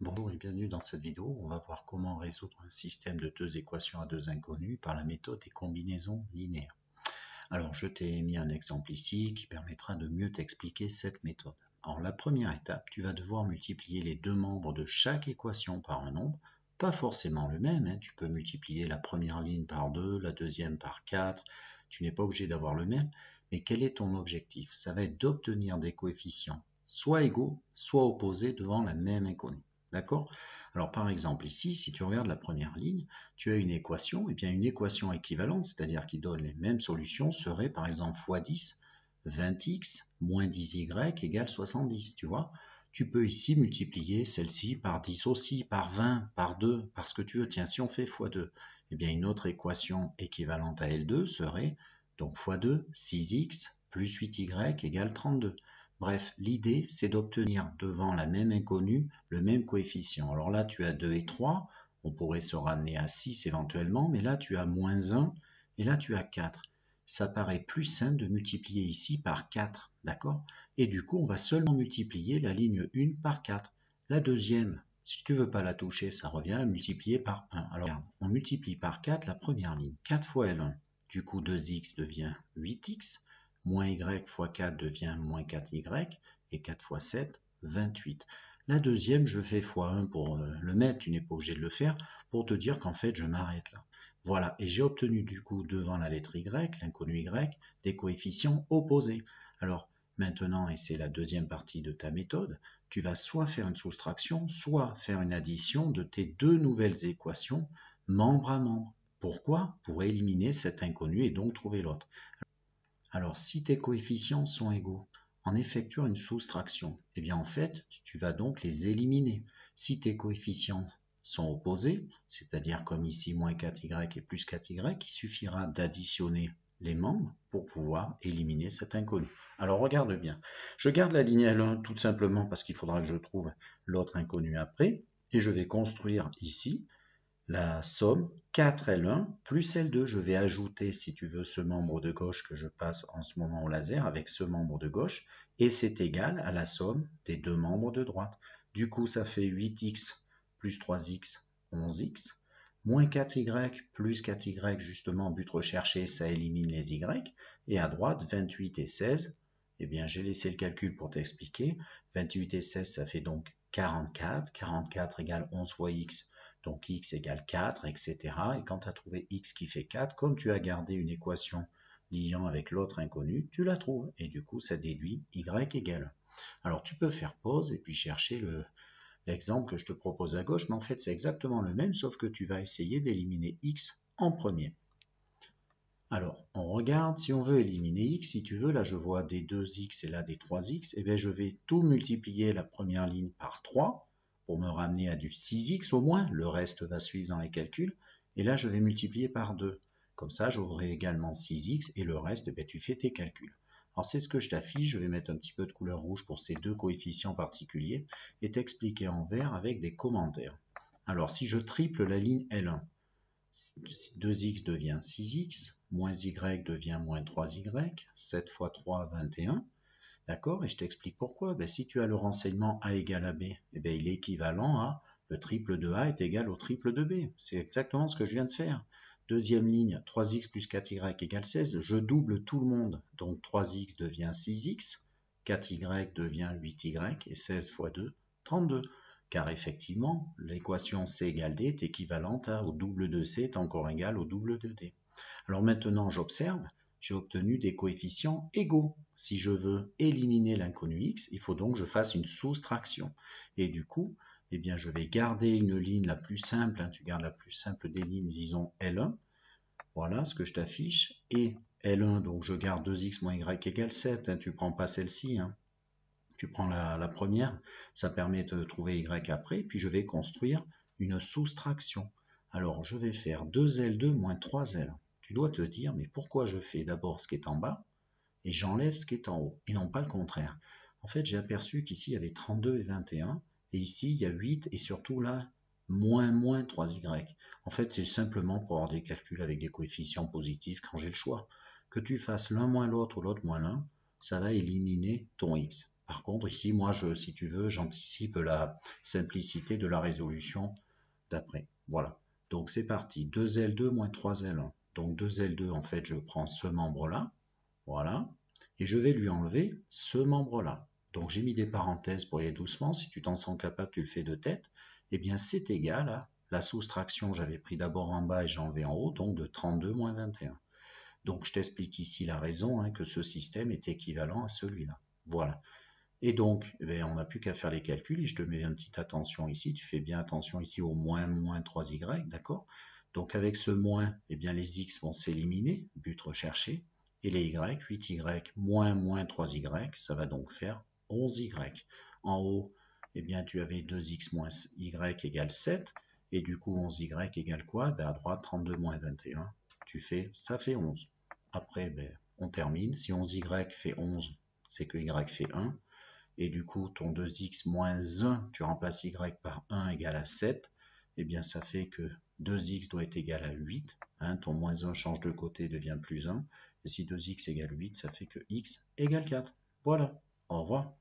Bonjour et bienvenue dans cette vidéo. On va voir comment résoudre un système de deux équations à deux inconnues par la méthode des combinaisons linéaires. Alors, je t'ai mis un exemple ici qui permettra de mieux t'expliquer cette méthode. Alors, la première étape, tu vas devoir multiplier les deux membres de chaque équation par un nombre, pas forcément le même. Tu peux multiplier la première ligne par 2, la deuxième par 4. Tu n'es pas obligé d'avoir le même, mais quel est ton objectif? Ça va être d'obtenir des coefficients soit égaux, soit opposés devant la même inconnue. D'accord? Alors par exemple ici, si tu regardes la première ligne, tu as une équation, et bien une équation équivalente, c'est-à-dire qui donne les mêmes solutions, serait par exemple x 10, 20x moins 10y égale 70, tu vois? Tu peux ici multiplier celle-ci par 10 aussi, par 20, par 2, par ce que tu veux. Tiens, si on fait x2, eh bien une autre équation équivalente à L2 serait donc x2, 6x plus 8y égale 32. Bref, l'idée, c'est d'obtenir devant la même inconnue le même coefficient. Alors là, tu as 2 et 3, on pourrait se ramener à 6 éventuellement, mais là, tu as moins 1 et là, tu as 4. Ça paraît plus simple de multiplier ici par 4, d'accord? Et du coup, on va seulement multiplier la ligne 1 par 4. La deuxième, si tu ne veux pas la toucher, ça revient à multiplier par 1. Alors, regarde, on multiplie par 4 la première ligne. 4 fois L1, du coup 2x devient 8x. Moins y fois 4 devient moins 4y, et 4 fois 7, 28. La deuxième, je fais x1 pour le mettre, tu n'es pas obligé de le faire, pour te dire qu'en fait, je m'arrête là. Voilà, et j'ai obtenu du coup, devant la lettre y, l'inconnu y, des coefficients opposés. Alors, maintenant, et c'est la deuxième partie de ta méthode, tu vas soit faire une soustraction, soit faire une addition de tes deux nouvelles équations, membre à membre. Pourquoi? Pour éliminer cet inconnu et donc trouver l'autre. Alors, si tes coefficients sont égaux, en effectuant une soustraction, eh bien en fait, tu vas donc les éliminer. Si tes coefficients sont opposés, c'est-à-dire comme ici moins 4y et plus 4y, il suffira d'additionner les membres pour pouvoir éliminer cet inconnu. Alors regarde bien, je garde la ligne L1 tout simplement parce qu'il faudra que je trouve l'autre inconnu après, et je vais construire ici la somme 4L1 plus L2. Je vais ajouter, si tu veux, ce membre de gauche que je passe en ce moment au laser avec ce membre de gauche, et c'est égal à la somme des deux membres de droite. Du coup, ça fait 8x plus 3x, 11x, moins 4y plus 4y, justement, but recherché, ça élimine les y, et à droite, 28 et 16, eh bien, j'ai laissé le calcul pour t'expliquer. 28 et 16, ça fait donc 44. 44 égale 11 fois x, donc x égale 4, etc. Et quand tu as trouvé x qui fait 4, comme tu as gardé une équation liant avec l'autre inconnu, tu la trouves. Et du coup, ça déduit y égale. Alors tu peux faire pause et puis chercher l'exemple que je te propose à gauche, mais en fait c'est exactement le même, sauf que tu vas essayer d'éliminer x en premier. Alors, on regarde, si on veut éliminer x, si tu veux, là je vois des 2x et là des 3x, et bien je vais tout multiplier la première ligne par 3, pour me ramener à du 6x au moins, le reste va suivre dans les calculs, et là je vais multiplier par 2. Comme ça, j'aurai également 6x, et le reste, tu fais tes calculs. Alors c'est ce que je t'affiche, je vais mettre un petit peu de couleur rouge pour ces deux coefficients particuliers, et t'expliquer en vert avec des commentaires. Alors si je triple la ligne L1, 2x devient 6x, moins y devient moins 3y, 7 fois 3, 21. D'accord? Et je t'explique pourquoi. Ben, si tu as le renseignement A égale à B, eh bien, il est équivalent à le triple de A est égal au triple de B. C'est exactement ce que je viens de faire. Deuxième ligne, 3x plus 4y égale 16. Je double tout le monde. Donc 3x devient 6x, 4y devient 8y, et 16 fois 2, 32. Car effectivement, l'équation C égale D est équivalente au double de C est encore égal au double de D. Alors maintenant, j'observe, j'ai obtenu des coefficients égaux. Si je veux éliminer l'inconnu x, il faut donc que je fasse une soustraction. Et du coup, eh bien, je vais garder une ligne la plus simple, tu gardes la plus simple des lignes, disons L1. Voilà ce que je t'affiche. Et L1, donc je garde 2x moins y égale 7, tu ne prends pas celle-ci, tu prends la première, ça permet de trouver y après, puis je vais construire une soustraction. Alors je vais faire 2L2 moins 3L. Tu dois te dire, mais pourquoi je fais d'abord ce qui est en bas et j'enlève ce qui est en haut, et non pas le contraire. En fait, j'ai aperçu qu'ici il y avait 32 et 21, et ici il y a 8, et surtout là, moins 3y. En fait, c'est simplement pour avoir des calculs avec des coefficients positifs quand j'ai le choix. Que tu fasses l'un moins l'autre ou l'autre moins l'un, ça va éliminer ton x. Par contre, ici, moi, si tu veux, j'anticipe la simplicité de la résolution d'après. Voilà. Donc, c'est parti. 2L2 moins 3L1. Donc, 2L2, en fait, je prends ce membre-là. Voilà. Et je vais lui enlever ce membre-là. Donc, j'ai mis des parenthèses pour y aller doucement. Si tu t'en sens capable, tu le fais de tête. Eh bien, c'est égal à la soustraction. J'avais pris d'abord en bas et j'ai enlevé en haut. Donc, de 32 moins 21. Donc, je t'explique ici la raison, hein, que ce système est équivalent à celui-là. Voilà. Et donc, on n'a plus qu'à faire les calculs, et je te mets une petite attention ici, tu fais bien attention ici au moins 3y, d'accord? Donc avec ce moins, bien les x vont s'éliminer, but recherché, et les y, 8y moins 3y, ça va donc faire 11y. En haut, bien tu avais 2x moins y égale 7, et du coup 11y égale quoi? À droite, 32 moins 21, ça fait 11. Après, on termine, si 11y fait 11, c'est que y fait 1, et du coup ton 2x moins 1, tu remplaces y par 1 égale à 7, et bien ça fait que 2x doit être égal à 8, hein, ton moins 1 change de côté, devient plus 1, et si 2x égale 8, ça fait que x égale 4. Voilà, au revoir.